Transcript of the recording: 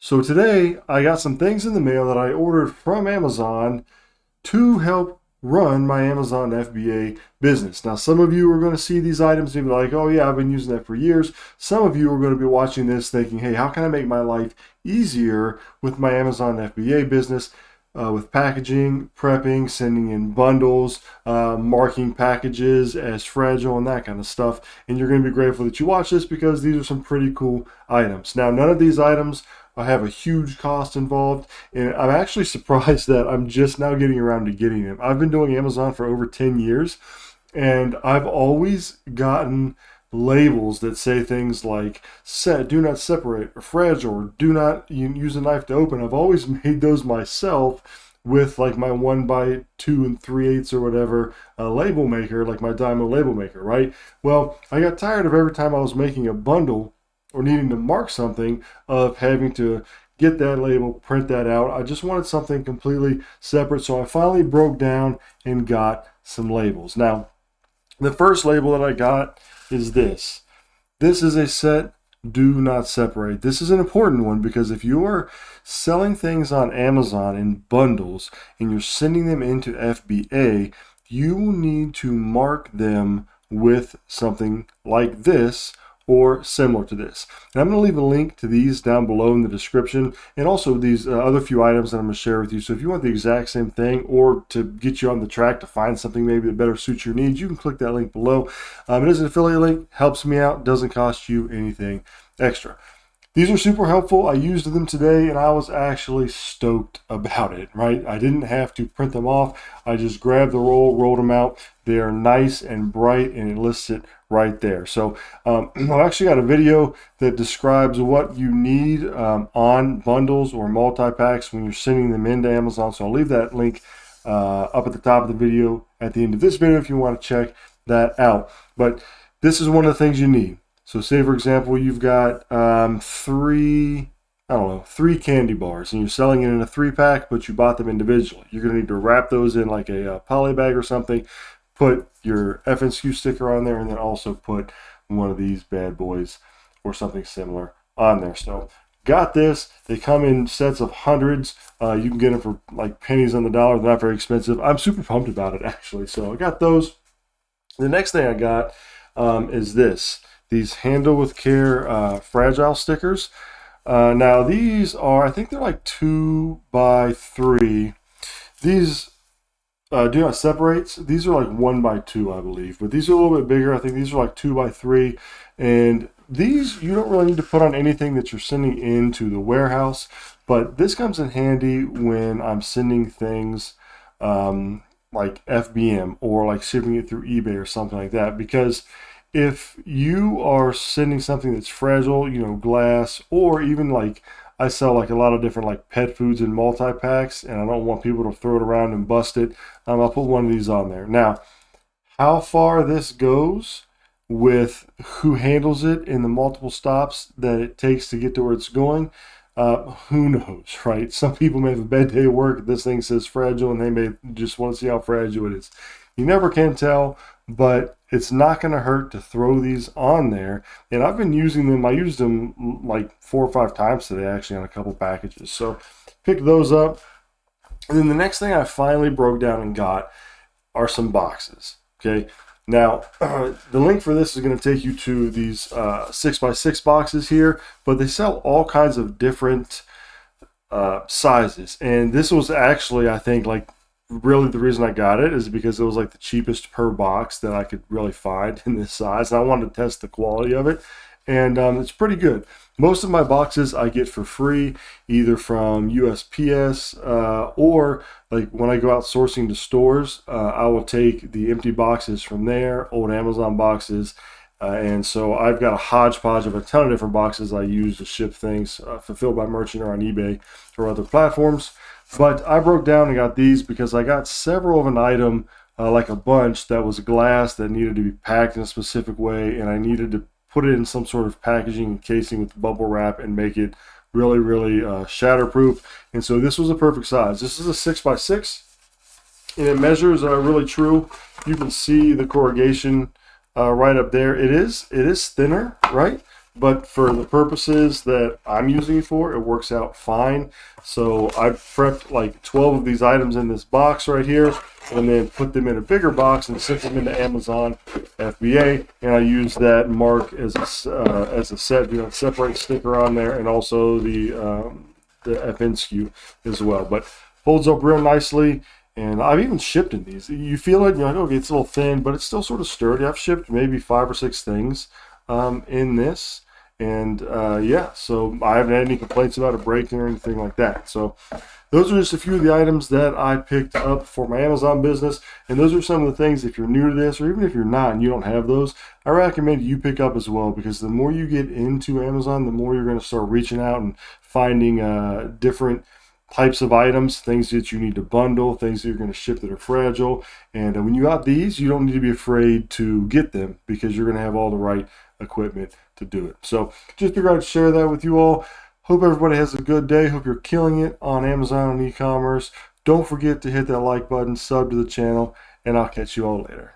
So today I got some things in the mail that I ordered from Amazon to help run my Amazon FBA business. Now, some of you are going to see these items and be like, oh yeah, I've been using that for years. Some of you are going to be watching this thinking, hey, how can I make my life easier with my Amazon FBA business? With packaging, prepping, sending in bundles, marking packages as fragile and that kind of stuff. And you're going to be grateful that you watch this because these are some pretty cool items. Now, none of these items have a huge cost involved, and I'm actually surprised that I'm just now getting around to getting them. I've been doing Amazon for over 10 years, and I've always gotten labels that say things like do not separate, or fragile, or do not use a knife to open. I've always made those myself with like my 1x2 3/8 or whatever label maker, like my Dymo label maker, right? Well, I got tired of every time I was making a bundle or needing to mark something of having to get that label, print that out. I just wanted something completely separate, so I finally broke down and got some labels. Now, the first label that I got is this. This is a set do not separate. This is an important one because if you are selling things on Amazon in bundles and you're sending them into FBA, you need to mark them with something like this or similar to this. And I'm going to leave a link to these down below in the description, and also these other few items that I'm going to share with you. So if you want the exact same thing or to get you on the track to find something maybe that better suits your needs, you can click that link below. It is an affiliate link, helps me out, doesn't cost you anything extra. These are super helpful. I used them today and I was actually stoked about it, right? I didn't have to print them off. I just grabbed the roll, rolled them out. They are nice and bright and it lists it right there. So I've actually got a video that describes what you need on bundles or multi-packs when you're sending them into Amazon. So I'll leave that link up at the top of the video at the end of this video if you want to check that out. But this is one of the things you need. So say, for example, you've got three candy bars and you're selling it in a 3-pack, but you bought them individually. You're going to need to wrap those in like a poly bag or something, put your FNSKU sticker on there, and then also put one of these bad boys or something similar on there. So got this. They come in sets of hundreds. You can get them for like pennies on the dollar. They're not very expensive. I'm super pumped about it, actually. So I got those. The next thing I got is this. These handle with care fragile stickers. Now these are, I think they're like 2x3. These do not separate. These are like 1x2, I believe, but these are a little bit bigger. I think these are like 2x3, and these you don't really need to put on anything that you're sending into the warehouse, but this comes in handy when I'm sending things like FBM or like shipping it through eBay or something like that, because if you are sending something that's fragile, glass, or even like I sell like a lot of different like pet foods and multi-packs, and I don't want people to throw it around and bust it, I'll put one of these on there. Now, how far this goes with who handles it in the multiple stops that it takes to get to where it's going, who knows, right? Some people may have a bad day at work. This thing says fragile, and they may just want to see how fragile it is. You never can tell, but it's not going to hurt to throw these on there. And I've been using them. I used them like 4 or 5 times today, actually, on a couple packages. So pick those up. And then the next thing I finally broke down and got are some boxes. Okay. Now, the link for this is going to take you to these 6x6 boxes here, but they sell all kinds of different sizes. And this was actually, I think, like, really the reason I got it is because it was like the cheapest per box that I could really find in this size. And I wanted to test the quality of it, and it's pretty good. Most of my boxes I get for free, either from USPS or like when I go out sourcing to stores, I will take the empty boxes from there, old Amazon boxes. And so I've got a hodgepodge of a ton of different boxes I use to ship things fulfilled by merchant or on eBay or other platforms. But I broke down and got these because I got several of an item, like a bunch that was glass that needed to be packed in a specific way, and I needed to put it in some sort of packaging and casing with bubble wrap and make it really, really shatterproof. And so this was a perfect size. This is a 6x6, and it measures really true. You can see the corrugation right up there. It is thinner, right? but for the purposes that I'm using it for, it works out fine. So I've prepped like 12 of these items in this box right here, and then put them in a bigger box and sent them into Amazon FBA, and I use that mark as a set, separate sticker on there, and also the FN SKU as well. But folds up real nicely. And I've even shipped in these. You feel it, you're like, okay, it's a little thin, but it's still sort of sturdy. I've shipped maybe 5 or 6 things in this. And yeah, so I haven't had any complaints about it breaking or anything like that. So those are just a few of the items that I picked up for my Amazon business. And those are some of the things, if you're new to this, or even if you're not and you don't have those, I recommend you pick up as well, because the more you get into Amazon, the more you're going to start reaching out and finding different types of items, things that you need to bundle, things that you're going to ship that are fragile. And when you got these, you don't need to be afraid to get them, because you're going to have all the right equipment to do it. So just figured I'd share that with you all. Hope everybody has a good day. Hope you're killing it on Amazon and e-commerce. Don't forget to hit that like button, sub to the channel, and I'll catch you all later.